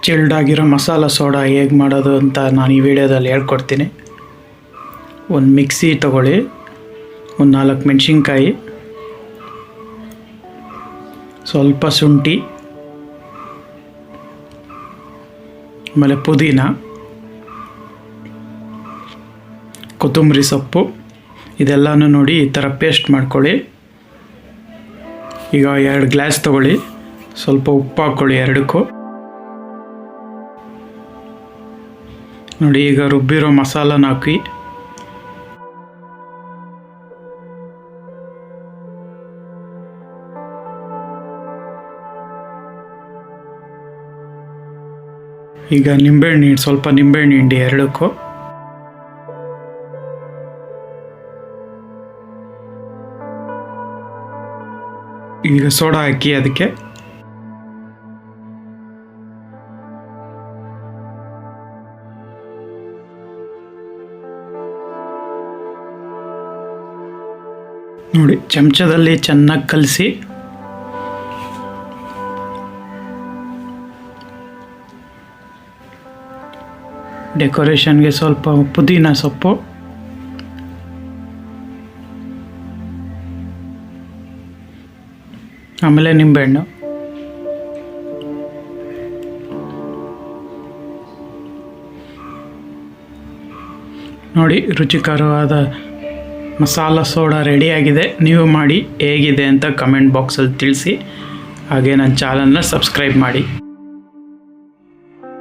Chilled ಆಗಿರೋ masala soda ಹೇಗೆ ಮಾಡೋದು ಅಂತ ನಾನು ಈ ವಿಡಿಯೋದಲ್ಲಿ ಹೇಳ್ಕೊಡ್ತೀನಿ. ಒಂದು ಮಿಕ್ಸಿ ತಗೊಳ್ಳಿ, ಒಂದು 4 ಮೆಣಸಿನ್ಕಾಯಿ, ಸ್ವಲ್ಪ ಶುಂಠಿ, ಆಮೇಲೆ ಪುದೀನ, ಕೊತ್ತಂಬರಿ ಸೊಪ್ಪು, ಇದೆಲ್ಲನೂ ನೋಡಿ ಈ ಥರ ಪೇಸ್ಟ್ ಮಾಡ್ಕೊಳ್ಳಿ. ಈಗ 2 ಗ್ಲಾಸ್ ತಗೊಳ್ಳಿ, ಸ್ವಲ್ಪ ಉಪ್ಪು ಹಾಕ್ಕೊಳ್ಳಿ ಎರಡಕ್ಕೂ. ನೋಡಿ ಈಗ ರುಬ್ಬಿರೋ ಮಸಾಲನ ಹಾಕಿ, ಈಗ ನಿಂಬೆಹಣ್ಣು, ಸ್ವಲ್ಪ ನಿಂಬೆಹಣ್ಣು ಹಿಂಡಿ ಎರಡಕ್ಕೂ. ಈಗ ಸೋಡಾ ಹಾಕಿ ಅದಕ್ಕೆ. ನೋಡಿ ಚಮಚದಲ್ಲಿ ಚೆನ್ನಾಗಿ ಕಲಸಿ ಡೆಕೋರೇಷನ್ಗೆ ಸ್ವಲ್ಪ ಪುದೀನ ಸೊಪ್ಪು, ಆಮೇಲೆ ನಿಂಬೆಹಣ್ಣು. ನೋಡಿ ರುಚಿಕರವಾದ ಮಸಾಲ ಸೋಡಾ ರೆಡಿಯಾಗಿದೆ. ನೀವು ಮಾಡಿ ಹೇಗಿದೆ ಅಂತ ಕಮೆಂಟ್ ಬಾಕ್ಸಲ್ಲಿ ತಿಳಿಸಿ. ಹಾಗೆ ನನ್ನ ಚಾನಲ್ನ ಸಬ್ಸ್ಕ್ರೈಬ್ ಮಾಡಿ.